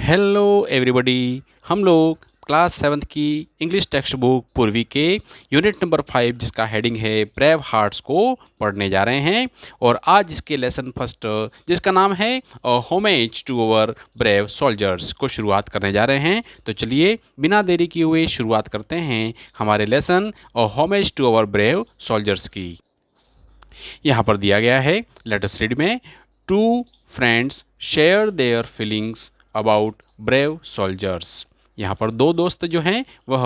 Hello everybody. हम लोग class seventh की इंग्लिश टेक्स्ट बुक पूर्वी के यूनिट नंबर 5 जिसका हेडिंग है ब्रेव हार्ट्स को पढ़ने जा रहे हैं। और आज इसके लेसन फर्स्ट जिसका नाम है homage to our brave soldiers को शुरुआत करने जा रहे हैं। तो चलिए बिना देरी किए हुए शुरुआत करते हैं हमारे lesson homage to our brave soldiers की। यहाँ पर दिया गया है, लेट अस रीड में। Two friends share their feelings about brave soldiers. यहाँ पर दो दोस्त जो हैं वह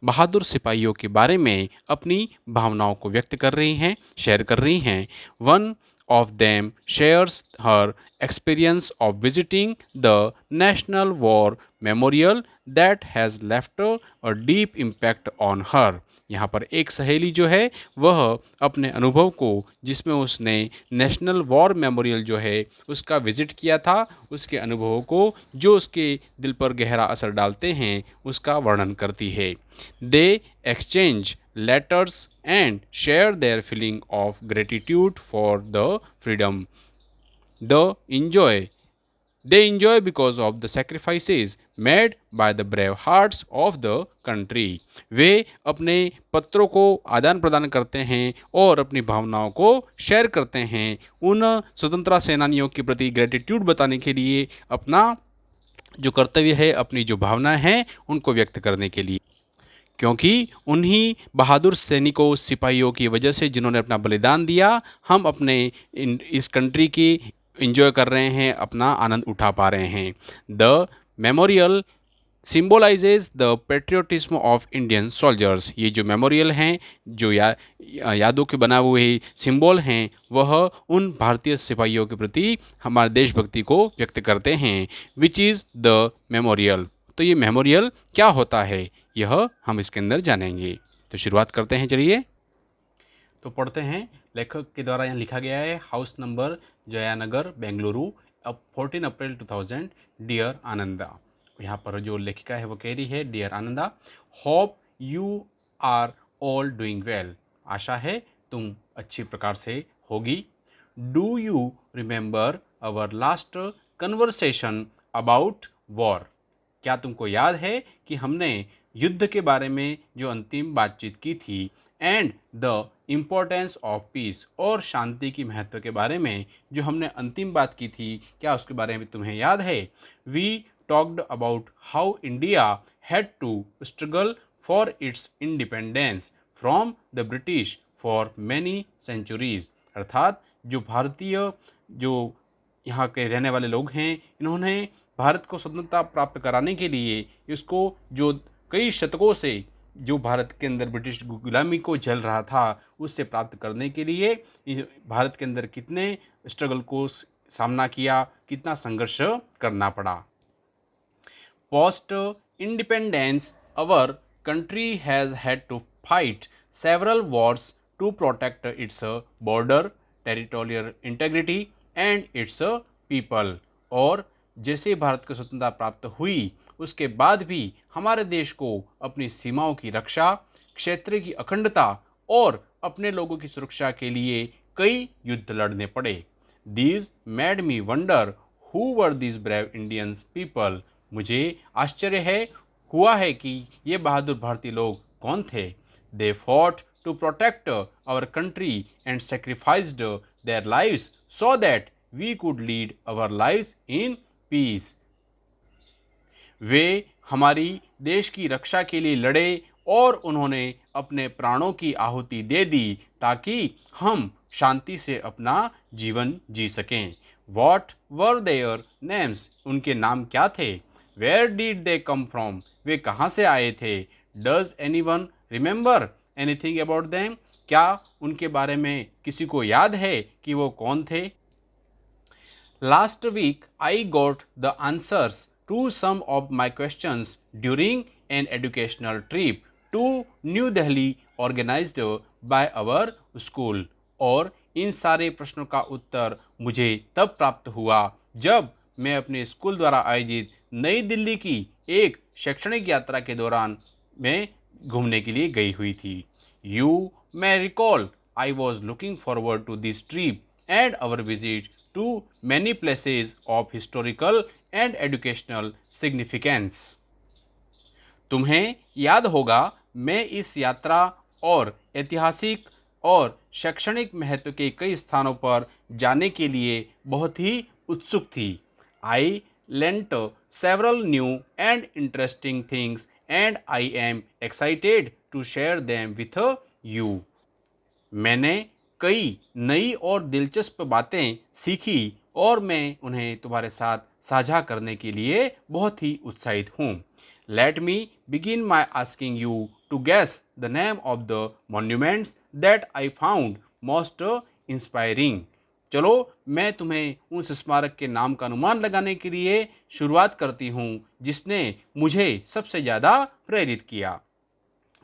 बहादुर सिपाहियों के बारे में अपनी भावनाओं को व्यक्त कर रही हैं, शेयर कर रही हैं। One of them shares her experience of visiting the National War Memorial that has left a deep impact on her। यहाँ पर एक सहेली जो है वह अपने अनुभव को, जिसमें उसने नेशनल वॉर मेमोरियल जो है उसका विजिट किया था, उसके अनुभवों को जो उसके दिल पर गहरा असर डालते हैं उसका वर्णन करती है। दे exchange letters and share their feeling of gratitude for the freedom they enjoy because of the sacrifices made by the brave hearts of the country। वे अपने पत्रों को आदान प्रदान करते हैं और अपनी भावनाओं को शेयर करते हैं उन स्वतंत्रता सेनानियों के प्रति ग्रेटिट्यूड बताने के लिए, अपना जो कर्तव्य है, अपनी जो भावना है उनको व्यक्त करने के लिए। क्योंकि उन्हीं बहादुर सैनिकों, सिपाहियों की वजह से जिन्होंने अपना बलिदान दिया, हम अपने इस कंट्री की इंजॉय कर रहे हैं, अपना आनंद उठा पा रहे हैं। The memorial symbolises the patriotism of Indian soldiers. ये जो मेमोरियल हैं, जो यादों के बना हुए सिंबल हैं, वह उन भारतीय सिपाहियों के प्रति हमारे देशभक्ति को व्यक्त करते हैं। Which is the memorial. तो ये मेमोरियल क्या होता है, यह हम इसके अंदर जानेंगे। तो शुरुआत करते हैं, चलिए तो पढ़ते हैं। लेखक के द्वारा यहाँ लिखा गया है, हाउस नंबर जयानगर बेंगलुरु, अब 14 अप्रैल 2000। डियर आनंदा। यहाँ पर जो लेखिका है वो कह रही है, dear Ananda, hope you are all doing well. आशा है तुम अच्छी प्रकार से होगी। Do you remember our last conversation about war. क्या तुमको याद है कि हमने युद्ध के बारे में जो अंतिम बातचीत की थी। And the importance of peace, और शांति की महत्व के बारे में जो हमने अंतिम बात की थी, क्या उसके बारे में तुम्हें याद है। We talked about how India had to struggle for its independence from the British for many centuries. अर्थात जो भारतीय, जो यहाँ के रहने वाले लोग हैं, इन्होंने भारत को स्वतंत्रता प्राप्त कराने के लिए इसको, जो कई शतकों से जो भारत के अंदर ब्रिटिश गुलामी को झेल रहा था, उससे प्राप्त करने के लिए भारत के अंदर कितने स्ट्रगल को सामना किया, कितना संघर्ष करना पड़ा। Post independence our country has had to fight several wars to protect its border, territorial integrity and its people. और जैसे भारत को स्वतंत्रता प्राप्त हुई, उसके बाद भी हमारे देश को अपनी सीमाओं की रक्षा, क्षेत्र की अखंडता और अपने लोगों की सुरक्षा के लिए कई युद्ध लड़ने पड़े। These made me wonder who were these brave Indians people. मुझे आश्चर्य हुआ है कि ये बहादुर भारतीय लोग कौन थे। They fought to protect our country and sacrificed their lives so that we could lead our lives in peace. वे हमारी देश की रक्षा के लिए लड़े और उन्होंने अपने प्राणों की आहुति दे दी ताकि हम शांति से अपना जीवन जी सकें। What were their names. उनके नाम क्या थे। Where did they come from. वे कहाँ से आए थे। Does anyone remember anything about them. क्या उनके बारे में किसी को याद है कि वो कौन थे। Last week, I got the answers to some of my questions during an educational trip to New Delhi organized by our school। और इन सारे प्रश्नों का उत्तर मुझे तब प्राप्त हुआ जब मैं अपने स्कूल द्वारा आयोजित नई दिल्ली की एक शैक्षणिक यात्रा के दौरान मैं घूमने के लिए गई हुई थी। You may recall I was looking forward to this trip and our visit to many places of historical and educational significance. तुम्हें याद होगा मैं इस यात्रा और ऐतिहासिक और शैक्षणिक महत्व के कई स्थानों पर जाने के लिए बहुत ही उत्सुक थी। आई learnt several new and interesting things and I am excited to share them with you. मैंने कई नई और दिलचस्प बातें सीखी और मैं उन्हें तुम्हारे साथ साझा करने के लिए बहुत ही उत्साहित हूँ। Let me begin by asking you to guess the name of the monuments that I found most inspiring. चलो मैं तुम्हें उस स्मारक के नाम का अनुमान लगाने के लिए शुरुआत करती हूँ जिसने मुझे सबसे ज़्यादा प्रेरित किया।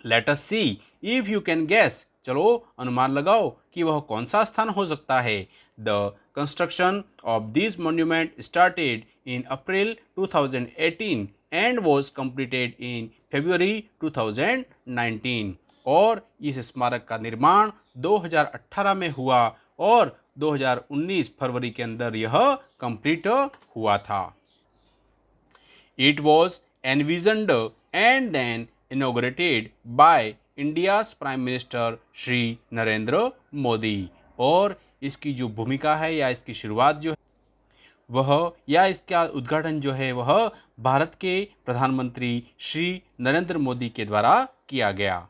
Let us see if you can guess. चलो अनुमान लगाओ कि वह कौन सा स्थान हो सकता है। The construction of this monument started in April 2018 and was completed in February 2019. और इस स्मारक का निर्माण 2018 में हुआ और 2019 फरवरी के अंदर यह कंप्लीट हुआ था। It was envisioned and then inaugurated by India's Prime Minister Shri Narendra Modi. और इसकी जो भूमिका है या इसकी शुरुआत जो है वह या इसका उद्घाटन जो है वह भारत के प्रधानमंत्री श्री नरेंद्र मोदी के द्वारा किया गया।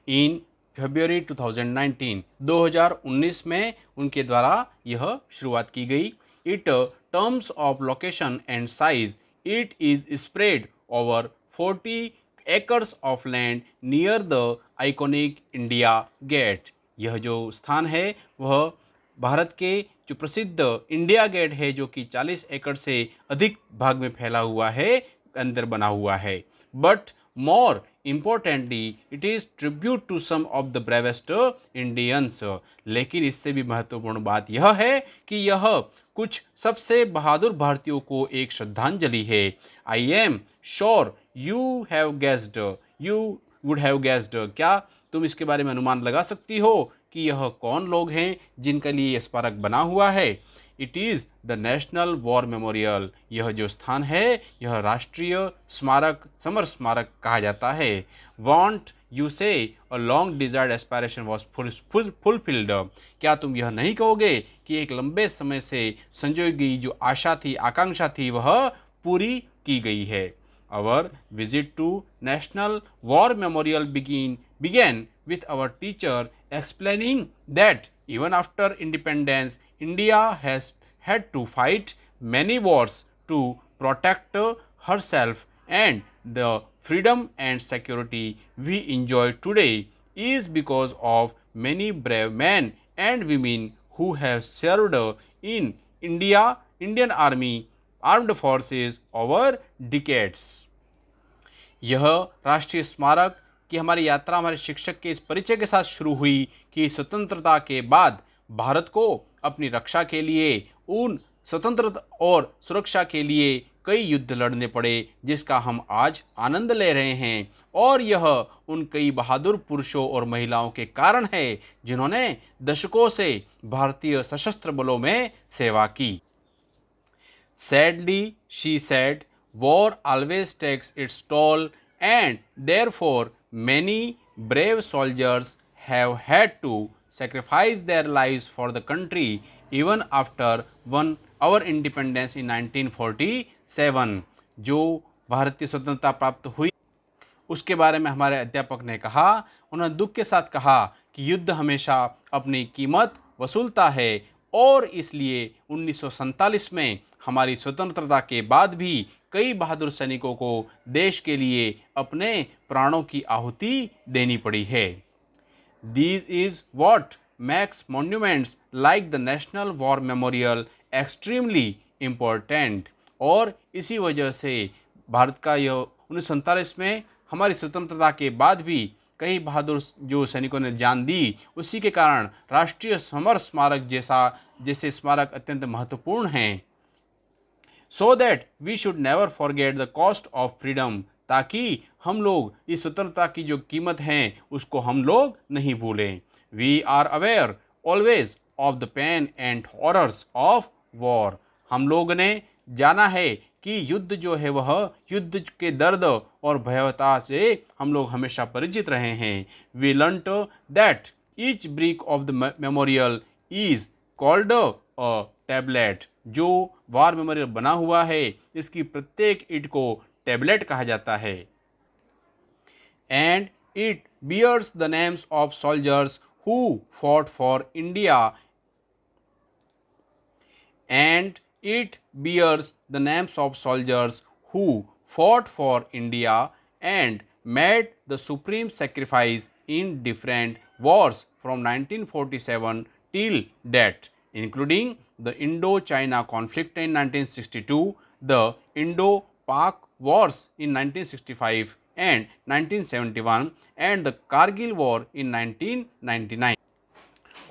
इन फरवरी 2019 में उनके द्वारा यह शुरुआत की गई। It terms of location and size it is spread over 40 acres of land near the iconic India Gate. यह जो स्थान है वह भारत के जो प्रसिद्ध इंडिया गेट है जो कि 40 एकड़ से अधिक भाग में फैला हुआ है, अंदर बना हुआ है। But more importantly it is tribute to some of the bravest Indians. लेकिन इससे भी महत्वपूर्ण बात यह है कि यह कुछ सबसे बहादुर भारतीयों को एक श्रद्धांजलि है। I am sure you have guessed, you would have guessed. क्या तुम इसके बारे में अनुमान लगा सकती हो कि यह कौन लोग हैं जिनके लिए यह स्मारक बना हुआ है? It is the national war memorial. यह जो स्थान है यह राष्ट्रीय स्मारक, समर स्मारक कहा जाता है। वॉन्ट यू से a long desired aspiration was fulfilled. क्या तुम यह नहीं कहोगे कि एक लंबे समय से संजोई गई जो आशा थी, आकांक्षा थी, वह पूरी की गई है। Our visit to National War Memorial began with our teacher explaining that even after independence, India has had to fight many wars to protect herself, and the freedom and security we enjoy today is because of many brave men and women who have served in Indian Army Armed Forces over decades. यह राष्ट्रीय स्मारक की हमारी यात्रा हमारे शिक्षक के इस परिचय के साथ शुरू हुई कि स्वतंत्रता के बाद भारत को अपनी रक्षा के लिए, उन स्वतंत्रता और सुरक्षा के लिए कई युद्ध लड़ने पड़े जिसका हम आज आनंद ले रहे हैं। और यह उन कई बहादुर पुरुषों और महिलाओं के कारण है जिन्होंने दशकों से भारतीय सशस्त्र बलों में सेवा की। Sadly, she said, war always takes its toll, and therefore many brave soldiers have had to sacrifice their lives for the country even after our independence in 1947। जो भारतीय स्वतंत्रता प्राप्त हुई उसके बारे में हमारे अध्यापक ने कहा, उन्होंने दुख के साथ कहा कि युद्ध हमेशा अपनी कीमत वसूलता है और इसलिए 1947 में हमारी स्वतंत्रता के बाद भी कई बहादुर सैनिकों को देश के लिए अपने प्राणों की आहुति देनी पड़ी है। This is what makes monuments like the National War Memorial extremely important। और इसी वजह से भारत का यह 1947 में हमारी स्वतंत्रता के बाद भी कई बहादुर जो सैनिकों ने जान दी, उसी के कारण राष्ट्रीय समर स्मारक जैसे स्मारक अत्यंत महत्वपूर्ण हैं। So that we should never forget the cost of freedom, ताकि हम लोग इस स्वतंत्रता की जो कीमत है उसको हम लोग नहीं भूलें। We are aware always of the pain and horrors of war. हम लोग ने जाना है कि युद्ध जो है वह युद्ध के दर्द और भयावहता से हम लोग हमेशा परिचित रहे हैं। We learnt that each brick of the memorial is called a tablet. जो वार मेमोरियल बना हुआ है इसकी प्रत्येक ईंट को टैबलेट कहा जाता है। And it bears the names of soldiers who fought for India, and it bears the names of soldiers who fought for India and made the supreme sacrifice in different wars from 1947 till date, including the Indo-China conflict in 1962, the Indo-Pak wars in 1965 and 1971, and the Kargil war in 1999।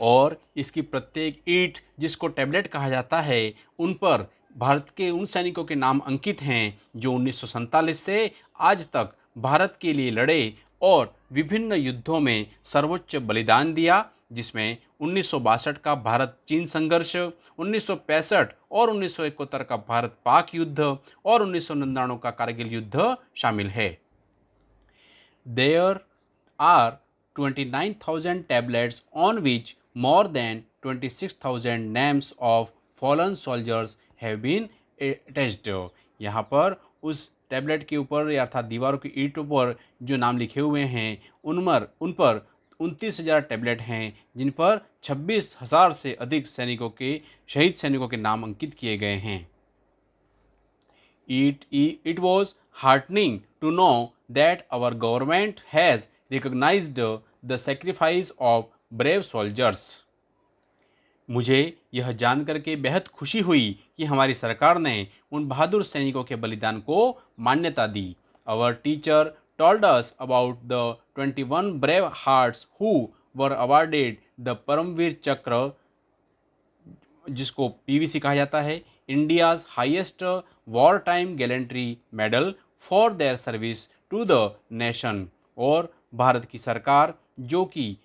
और इसकी प्रत्येक ईंट जिसको tablet कहा जाता है उन पर भारत के उन सैनिकों के नाम अंकित हैं जो 1947 से आज तक भारत के लिए लड़े और विभिन्न युद्धों में सर्वोच्च बलिदान दिया, जिसमें 1962 का भारत चीन संघर्ष, 1965 और 1971 का भारत पाक युद्ध और 1999 का कारगिल युद्ध शामिल है। There are 29,000 tablets on which more than 26,000 names of fallen soldiers have been attached। यहाँ पर उस टैबलेट के ऊपर अर्थात दीवारों की ईंटों पर जो नाम लिखे हुए हैं उन पर 29,000 टैबलेट हैं जिन पर 26,000 से अधिक शहीद सैनिकों के नाम अंकित किए गए हैं। It was heartening to know that our government has recognized the sacrifice of brave soldiers। मुझे यह जानकर के बेहद खुशी हुई कि हमारी सरकार ने उन बहादुर सैनिकों के बलिदान को मान्यता दी। Our teacher told us about the 21 brave hearts who were awarded the Paramvir चक्र, जिसको पीवीसी कहा जाता है, India's highest war time gallantry medal for their service to the nation. और भारत की सरकार जो कि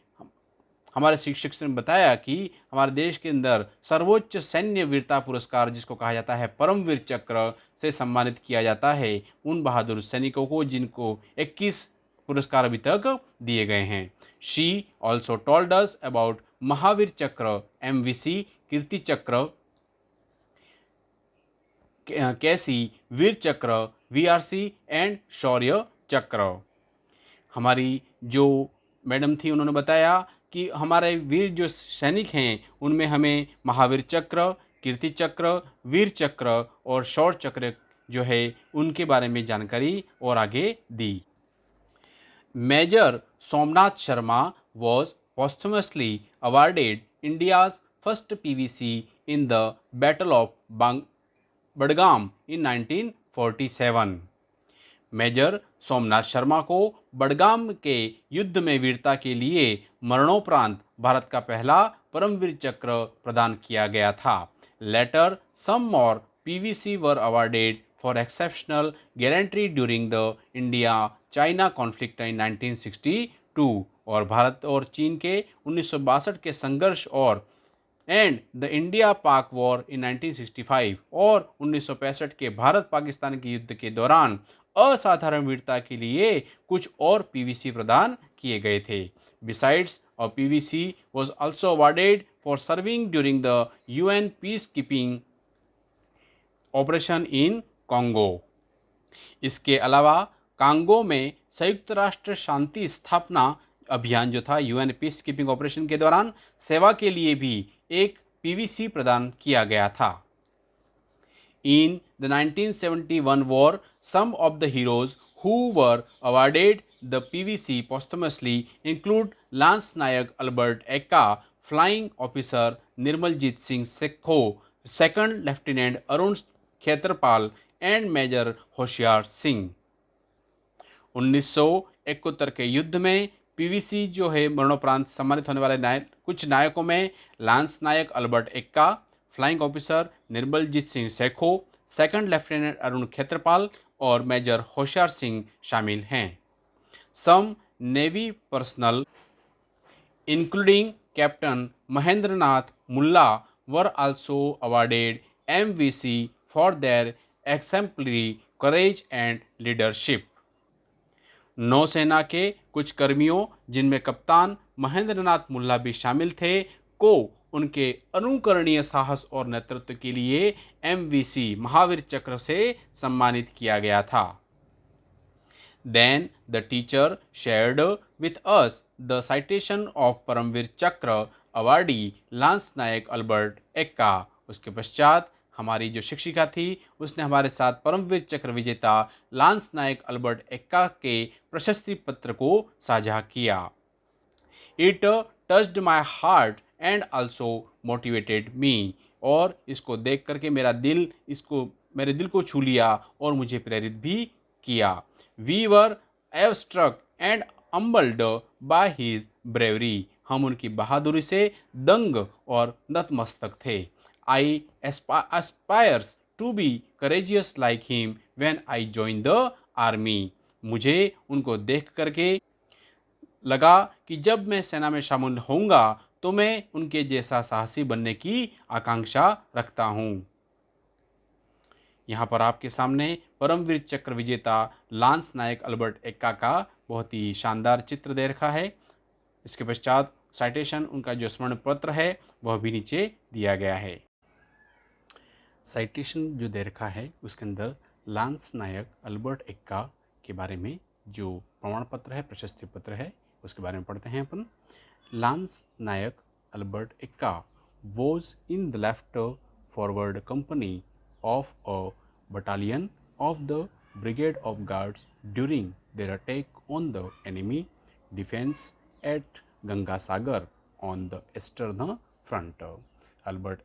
हमारे शिक्षक ने बताया कि हमारे देश के अंदर सर्वोच्च सैन्य वीरता पुरस्कार जिसको कहा जाता है परमवीर चक्र से सम्मानित किया जाता है उन बहादुर सैनिकों को जिनको 21 पुरस्कार अभी तक दिए गए हैं। She also told us about Mahavir चक्र, एमवीसी, कीर्ति चक्र, कैसी वीर चक्र, वीआरसी एंड शौर्य चक्र। हमारी जो मैडम थी उन्होंने बताया कि हमारे वीर जो सैनिक हैं उनमें हमें महावीर चक्र, कीर्ति चक्र, वीर चक्र और शौर्य चक्र जो है उनके बारे में जानकारी और आगे दी। Major Somnath Sharma was posthumously awarded India's first PVC in the Battle of Badgam in 1947। Major Somnath Sharma को बडगाम के युद्ध में वीरता के लिए मरणोपरांत भारत का पहला परमवीर चक्र प्रदान किया गया था। Later some more PVC were awarded for exceptional gallantry during the India China conflict in 1962। और भारत और चीन के 1962 के संघर्ष और एंड द इंडिया पाक वॉर इन 1965 और 1965 के भारत पाकिस्तान के युद्ध के दौरान असाधारण वीरता के लिए कुछ और पीवीसी प्रदान किए गए थे। Besides a PVC was also awarded for serving during the UN peace keeping operation in Congo. इसके अलावा कांगो में संयुक्त राष्ट्र शांति स्थापना अभियान जो था यूएन पीस कीपिंग ऑपरेशन के दौरान सेवा के लिए भी एक पीवीसी प्रदान किया गया था। In the 1971 war, some of the heroes who were awarded the PVC posthumously include Lance Nayak Albert Eka, Flying Officer Nirmaljit Singh Sekho, Second Lieutenant Arun Khetarpal and Major Hoshiyar Singh. 1971 के युद्ध में पीवीसी जो है मरणोपरांत सम्मानित होने वाले कुछ नायकों में लांस नायक Albert Ekka, flying officer Nirmaljit Singh Sekhon, second lieutenant Arun Khetarpal और मेजर होशियार सिंह शामिल हैं। Some navy personnel including captain Mahendra Nath Mulla were also awarded MVC for their exemplary courage and leadership. नौसेना के कुछ कर्मियों, जिनमें कप्तान महेंद्रनाथ मुल्ला भी शामिल थे, को उनके अनुकरणीय साहस और नेतृत्व के लिए MVC महावीर चक्र से सम्मानित किया गया था. Then the teacher shared with us the citation of Paramvir चक्र अवार्डी लांस नायक अल्बर्ट एक्का. उसके पश्चात हमारी जो शिक्षिका थी, उसने हमारे साथ परमवीर चक्र विजेता लांस नायक अल्बर्ट एक्का के प्रशस्ति पत्र को साझा किया. It touched my heart and also motivated me. और इसको देख करके मेरे दिल को छू लिया और मुझे प्रेरित भी किया. We were awestruck and humbled by his bravery. हम उनकी बहादुरी से दंग और नतमस्तक थे. I aspires to be courageous like him when I joined the army. मुझे उनको देख करके लगा कि जब मैं सेना में शामिल होऊंगा तो मैं उनके जैसा साहसी बनने की आकांक्षा रखता हूं. यहाँ पर आपके सामने परमवीर चक्र विजेता लांस नायक अल्बर्ट एक्का का बहुत ही शानदार चित्र दे रखा है. इसके पश्चात साइटेशन, उनका जो स्मरण पत्र है वह भी नीचे दिया गया है. साइटेशन जो दे रखा है उसके अंदर लांस नायक अल्बर्ट एक्का के बारे में जो प्रमाण पत्र है, प्रशस्ति पत्र है, उसके बारे में पढ़ते हैं अपन. Lance Nayak Albert Ekka was in the left forward company of a battalion of the Brigade of Guards during their attack on the enemy defense at Ganga Sagar on the eastern front. Albert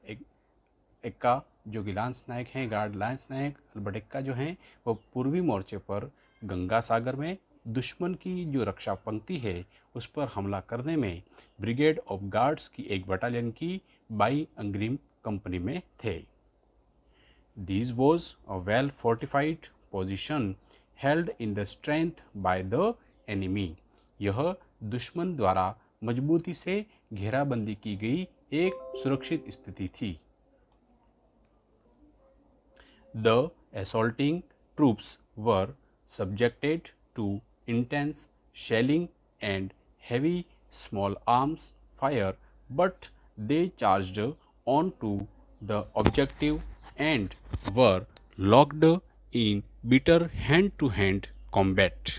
Ekka जो कि lance नायक हैं, guard lance नायक Albert Ekka जो हैं, वो पूर्वी मोर्चे पर गंगा सागर में दुश्मन की जो रक्षा पंक्ति है उस पर हमला करने में ब्रिगेड ऑफ गार्ड्स की एक बटालियन की 22 अग्रिम कंपनी में थे. This was a well fortified position held in the strength by the enemy. यह दुश्मन द्वारा मजबूती से घेराबंदी की गई एक सुरक्षित स्थिति थी. The assaulting troops were subjected to intense shelling and heavy small arms fire, but they charged on to the objective and were locked in bitter hand-to-hand combat.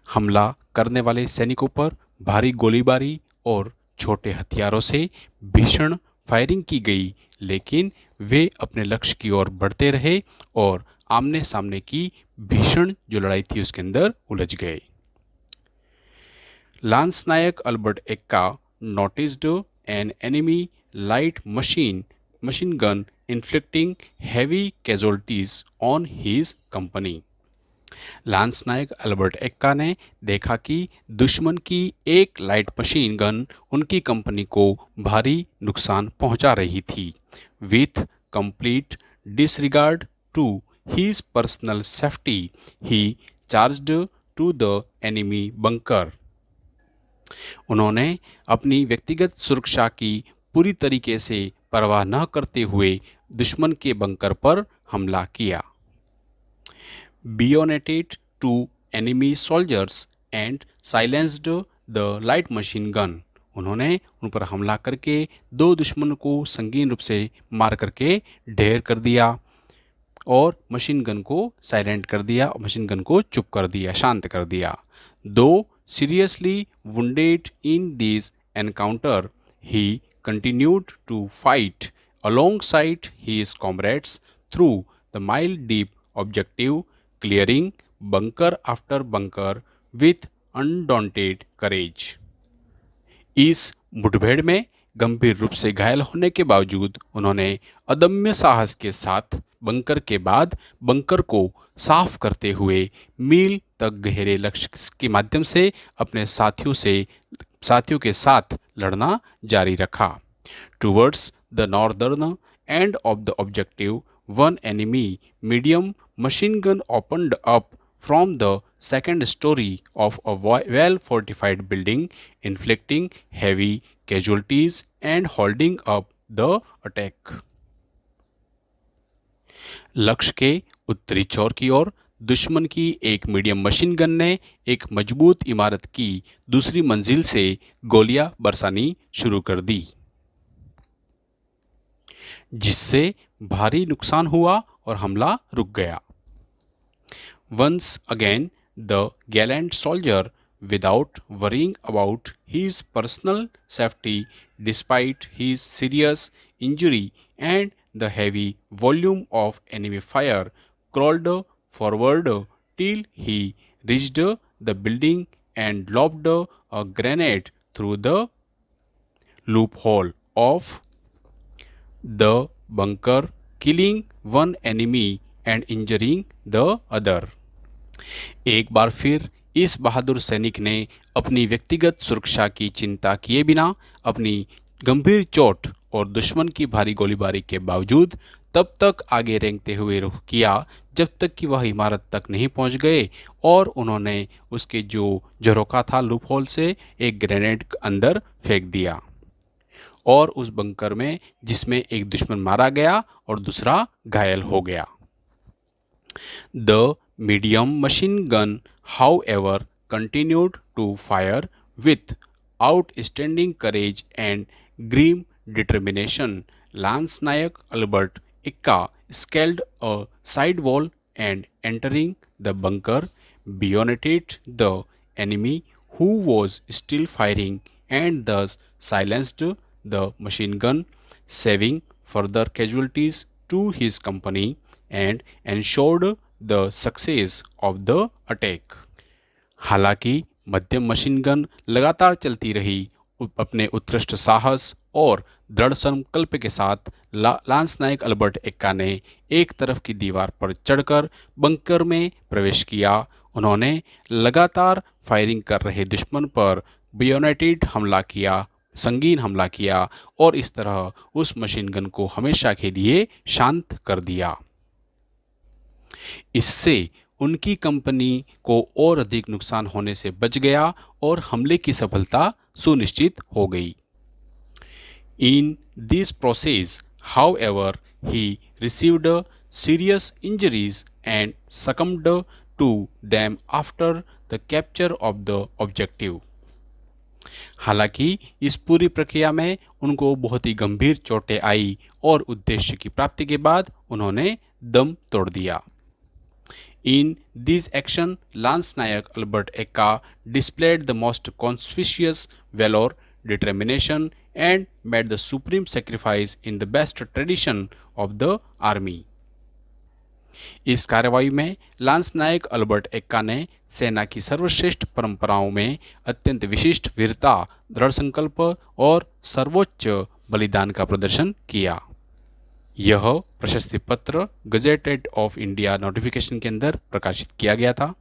हमला करने वाले सैनिकों पर भारी गोलीबारी और छोटे हथियारों से भीषण फायरिंग की गई, लेकिन वे अपने लक्ष्य की ओर बढ़ते रहे और आमने सामने की भीषण जो लड़ाई थी उसके अंदर उलझ गए. Lance Nayak Albert Ekka noticed an enemy light machine gun inflicting heavy casualties on his company. Lance Nayak Albert Ekka ने देखा कि दुश्मन की एक लाइट मशीन गन उनकी कंपनी को भारी नुकसान पहुंचा रही थी. With complete disregard to his personal safety, he charged to the enemy bunker. उन्होंने अपनी व्यक्तिगत सुरक्षा की पूरी तरीके से परवाह न करते हुए दुश्मन के बंकर पर हमला किया. Bayoneted two enemy soldiers and silenced the light machine gun. उन्होंने उन पर हमला करके 2 दुश्मन को संगीन रूप से मार करके ढेर कर दिया और मशीन गन को साइलेंट कर दिया और मशीन गन को चुप कर दिया, शांत कर दिया. दो seriously wounded in this encounter, he continued to fight alongside his comrades through the mile-deep objective, clearing bunker after bunker with undaunted courage. इस मुठभेड़ में गंभीर रूप से घायल होने के बावजूद उन्होंने अदम्य साहस के साथ बंकर के बाद बंकर को साफ करते हुए मील तक गहरे लक्ष्य के माध्यम से अपने साथियों के साथ लड़ना जारी रखा. Towards the northern end of the objective, one enemy medium machine gun opened up from the second story of a well-fortified building, inflicting heavy casualties and holding up the attack. लक्ष्य के उत्तरी छोर की ओर दुश्मन की एक मीडियम मशीन गन ने एक मजबूत इमारत की दूसरी मंजिल से गोलियां बरसानी शुरू कर दी, जिससे भारी नुकसान हुआ और हमला रुक गया। Once again, the gallant soldier, without worrying about his personal safety, despite his serious injury and the heavy volume of enemy fire, crawled forward till he reached the building and lobbed a grenade through the loophole of the bunker, killing one enemy and injuring the other. एक बार फिर इस बहादुर सैनिक ने अपनी व्यक्तिगत सुरक्षा की चिंता किए बिना अपनी गंभीर चोट और दुश्मन की भारी गोलीबारी के बावजूद तब तक आगे रेंगते हुए रुख किया जब तक कि वह इमारत तक नहीं पहुंच गए और उन्होंने उसके जो झरोखा था लूपहोल से एक ग्रेनेड अंदर फेंक दिया और उस बंकर में जिसमें एक दुश्मन मारा गया और दूसरा घायल हो गया। The medium machine gun, however, continued to fire with outstanding courage and grim determination. Lance Nayak Albert Ika scaled a side wall and entering the bunker, bayoneted the enemy who was still firing and thus silenced the machine gun, saving further casualties to his company and ensured the success of the attack. हालांकि मध्यम machine gun लगातार चलती रही, अपने उत्कृष्ट साहस और दृढ़ संकल्प के साथ लांस नायक अल्बर्ट एक्का ने एक तरफ की दीवार पर चढ़कर बंकर में प्रवेश किया। उन्होंने लगातार फायरिंग कर रहे दुश्मन पर बेयोनेटेड हमला किया, संगीन हमला किया और इस तरह उस मशीन गन को हमेशा के लिए शांत कर दिया। इससे उनकी कंपनी को और अधिक नुकसान होने से बच गया और हमले की सफलता सुनिश्चित हो गई। In this process, however, he received serious injuries and succumbed to them after the capture of the objective. हालांकि इस पूरी प्रक्रिया में उनको बहुत ही गंभीर चोटें आई और उद्देश्य की प्राप्ति के बाद उन्होंने दम तोड़ दिया। In this action, Lance Nayak Albert Eka displayed the most conspicuous valor, determination, and made the supreme sacrifice in the best tradition of the army. इस कार्रवाई में लांस नायक अल्बर्ट एक्का ने सेना की सर्वश्रेष्ठ परंपराओं में अत्यंत विशिष्ट वीरता, दृढ़ संकल्प और सर्वोच्च बलिदान का प्रदर्शन किया। यह प्रशस्ति पत्र गजेटेड ऑफ इंडिया नोटिफिकेशन के अंदर प्रकाशित किया गया था।